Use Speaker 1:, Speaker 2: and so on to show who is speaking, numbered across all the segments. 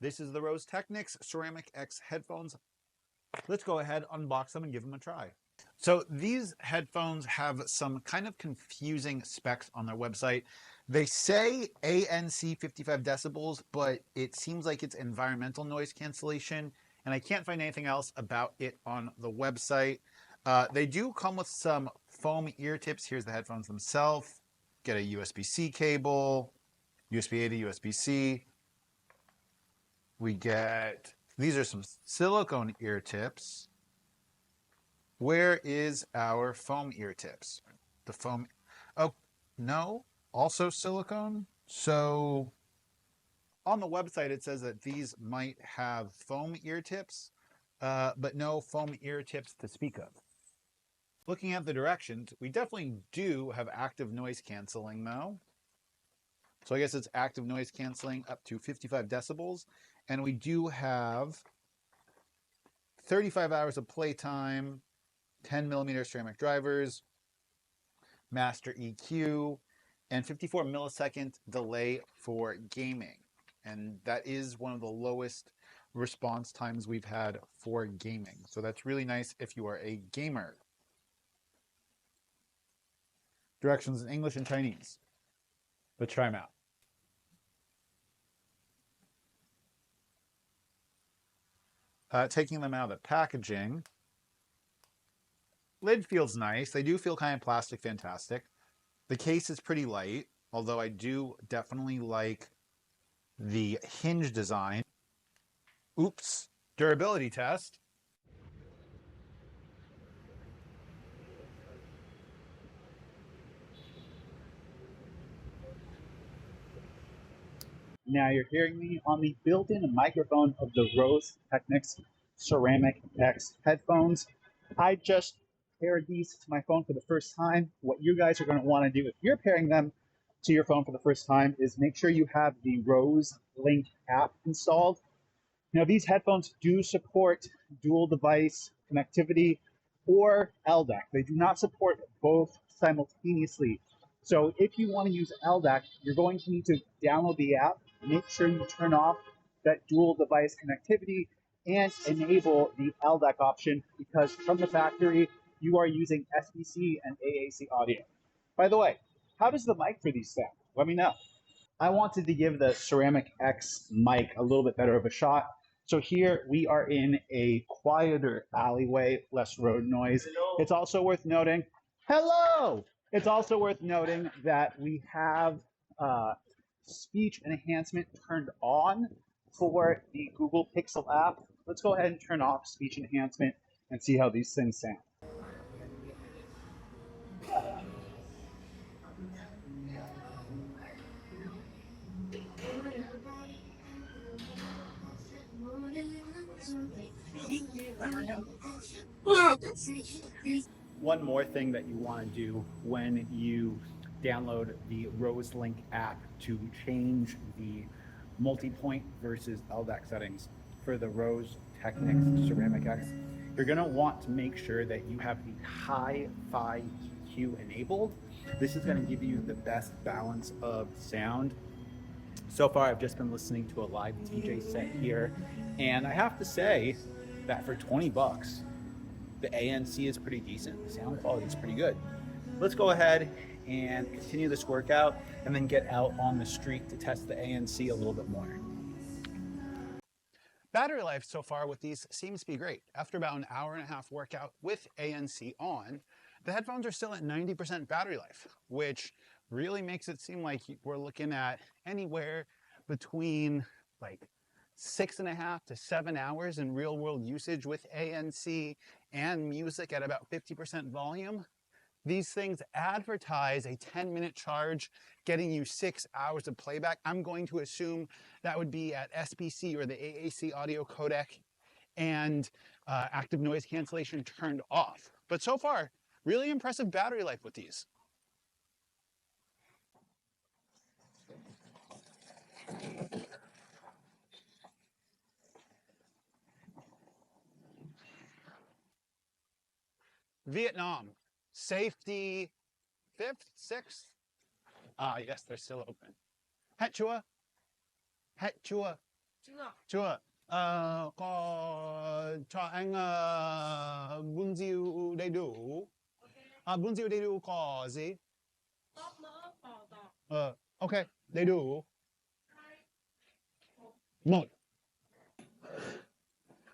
Speaker 1: This is the Rose Technics Ceramic X headphones. Let's go ahead, unbox them, and give them a try. So these headphones have some kind of confusing specs on their website. They say ANC 55 decibels, but it seems like it's environmental noise cancellation, and I can't find anything else about it on the website. They do come with some foam ear tips. Here's the headphones themselves. Get a USB-C cable, USB-A to USB-C. We get, these are some silicone ear tips. Where is our foam ear tips? The foam, oh, no, also silicone. So on the website, it says that these might have foam ear tips, but no foam ear tips to speak of. Looking at the directions, we definitely do have active noise canceling though. So I guess it's active noise canceling up to 55 decibels. And we do have 35 hours of playtime, 10 millimeter ceramic drivers, master EQ, and 54 millisecond delay for gaming. And that is one of the lowest response times we've had for gaming. So that's really nice if you are a gamer. Directions in English and Chinese. Let's try them out. Taking them out of the packaging. Lid feels nice. They do feel kind of plastic fantastic. The case is pretty light, although I do definitely like the hinge design. Oops. Durability test.
Speaker 2: Now you're hearing me on the built-in microphone of the Rose Technics Ceramic X headphones. I just paired these to my phone for the first time. What you guys are going to want to do if you're pairing them to your phone for the first time is make sure you have the Rose Link app installed. Now these headphones do support dual device connectivity or LDAC. They do not support both simultaneously. So if you want to use LDAC, you're going to need to download the app, make sure you turn off that dual device connectivity and enable the LDAC option because from the factory, you are using SBC and AAC audio. By the way, how does the mic for these sound? Let me know. I wanted to give the Ceramic X mic a little bit better of a shot. So here we are in a quieter alleyway, less road noise. It's also worth noting, hello! It's also worth noting that we have speech enhancement turned on for the Google Pixel app. Let's go ahead and turn off speech enhancement and see how these things sound.
Speaker 1: One more thing that you want to do when you download the Rose Link app to change the multi-point versus LDAC settings for the Rose Technics Ceramic X, you're going to want to make sure that you have the hi-fi EQ enabled. This is going to give you the best balance of sound. So far, I've just been listening to a live DJ set here, and I have to say that for 20 bucks, the ANC is pretty decent. The sound quality is pretty good. Let's go ahead and continue this workout and then get out on the street to test the ANC a little bit more. Battery life so far with these seems to be great. After about an hour and a half workout with ANC on, the headphones are still at 90% battery life, which really makes it seem like we're looking at anywhere between like 6.5 to 7 hours in real world usage with ANC and music at about 50% volume. These things advertise a 10-minute charge, getting you 6 hours of playback. I'm going to assume that would be at SBC or the AAC audio codec and active noise cancellation turned off. But so far, really impressive battery life with these. Vietnam, safety 5th, 6th. Ah, yes, they're still open. Het Chua, Het Chua. Chưa. Có cho anh bún riêu đầy đủ. Bún riêu đầy đủ có gì? Ok, đầy đủ. Một.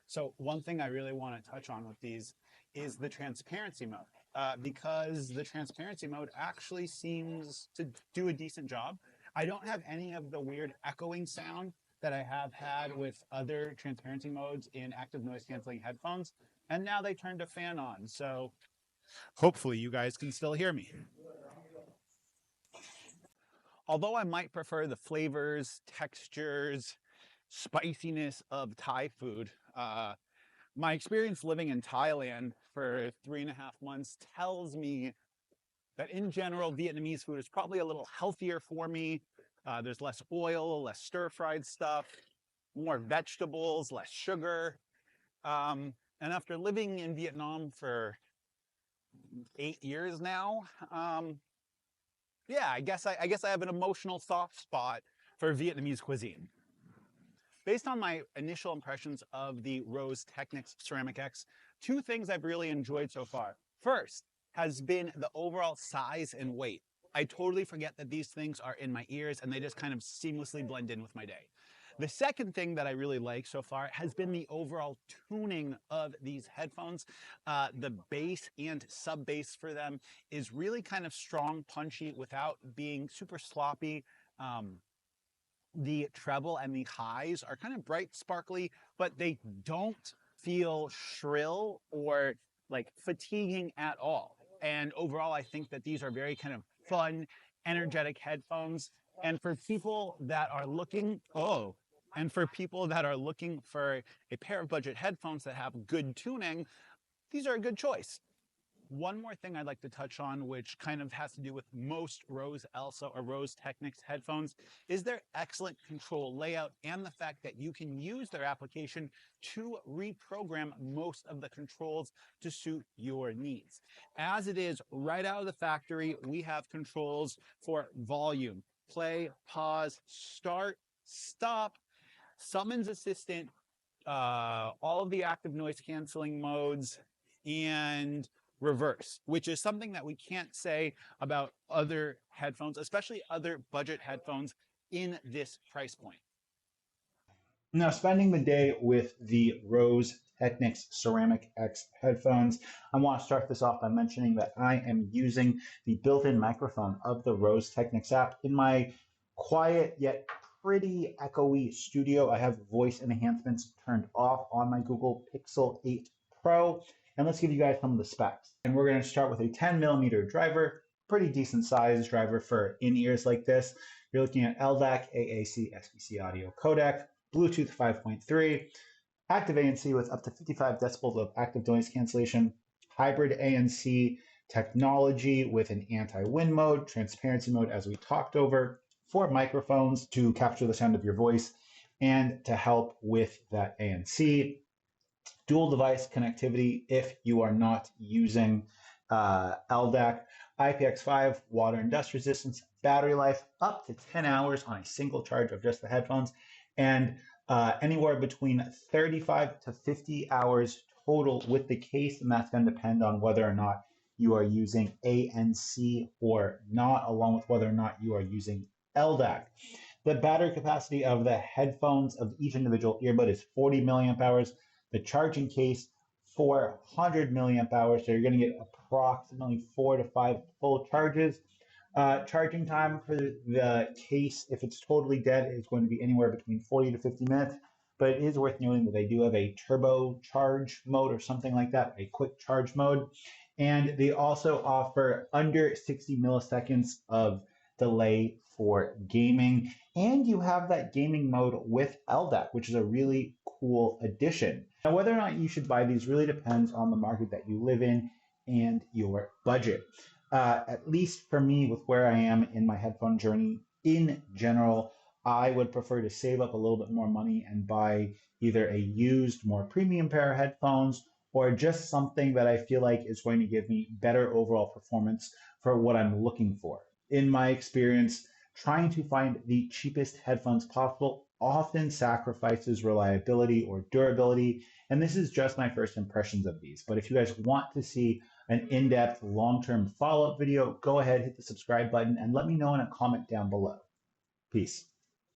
Speaker 1: So one thing I really want to touch on with these is the transparency mode, because the transparency mode actually seems to do a decent job. I don't have any of the weird echoing sound that I have had with other transparency modes in active noise canceling headphones, and now they turned a fan on, so hopefully you guys can still hear me. Although I might prefer the flavors, textures, spiciness of Thai food, my experience living in Thailand for 3.5 months tells me that in general, Vietnamese food is probably a little healthier for me. There's less oil, less stir-fried stuff, more vegetables, less sugar. And after living in Vietnam for 8 years now, yeah, I guess I have an emotional soft spot for Vietnamese cuisine. Based on my initial impressions of the Rose Technics Ceramic X, two things I've really enjoyed so far. First has been the overall size and weight. I totally forget that these things are in my ears and they just kind of seamlessly blend in with my day. The second thing that I really like so far has been the overall tuning of these headphones. The bass and sub bass for them is really kind of strong, punchy without being super sloppy. The treble and the highs are kind of bright, sparkly, but they don't feel shrill or like fatiguing at all. And overall, I think that these are very kind of fun, energetic headphones. And for people that are looking, for a pair of budget headphones that have good tuning, these are a good choice. One more thing I'd like to touch on, which kind of has to do with most Roseselsa or Rose Technics headphones, is their excellent control layout and the fact that you can use their application to reprogram most of the controls to suit your needs. As it is, right out of the factory, we have controls for volume, play, pause, start, stop, summons assistant, all of the active noise canceling modes, and reverse, which is something that we can't say about other headphones, especially other budget headphones in this price point.
Speaker 2: Now, spending the day with the Rose Technics Ceramic X headphones, I want to start this off by mentioning that I am using the built-in microphone of the Rose Technics app in my quiet yet pretty echoey studio. I have voice enhancements turned off on my Google Pixel 8 Pro. And let's give you guys some of the specs. And we're going to start with a 10mm driver, pretty decent size driver for in-ears like this. You're looking at LDAC, AAC, SBC audio codec, Bluetooth 5.3, active ANC with up to 55 decibels of active noise cancellation, hybrid ANC technology with an anti-wind mode, transparency mode as we talked over, 4 microphones to capture the sound of your voice and to help with that ANC. Dual device connectivity if you are not using LDAC, IPX5, water and dust resistance, battery life up to 10 hours on a single charge of just the headphones, and anywhere between 35 to 50 hours total with the case, and that's going to depend on whether or not you are using ANC or not, along with whether or not you are using LDAC. The battery capacity of the headphones of each individual earbud is 40 milliamp hours. The charging case, 400 milliamp hours. So you're going to get approximately 4 to 5 full charges. Charging time for the case, if it's totally dead, is going to be anywhere between 40 to 50 minutes. But it is worth noting that they do have a turbo charge mode or something like that, a quick charge mode. And they also offer under 60 milliseconds of delay for gaming. And you have that gaming mode with LDAC, which is a really cool addition. Now, whether or not you should buy these really depends on the market that you live in and your budget. At least for me, with where I am in my headphone journey in general, I would prefer to save up a little bit more money and buy either a used, more premium pair of headphones or just something that I feel like is going to give me better overall performance for what I'm looking for. In my experience, trying to find the cheapest headphones possible
Speaker 3: often sacrifices reliability or durability. And this is just my first impressions of these. But if you guys want to see an in-depth long-term follow-up video, go ahead, hit the subscribe button, and let me know in a comment down below. Peace.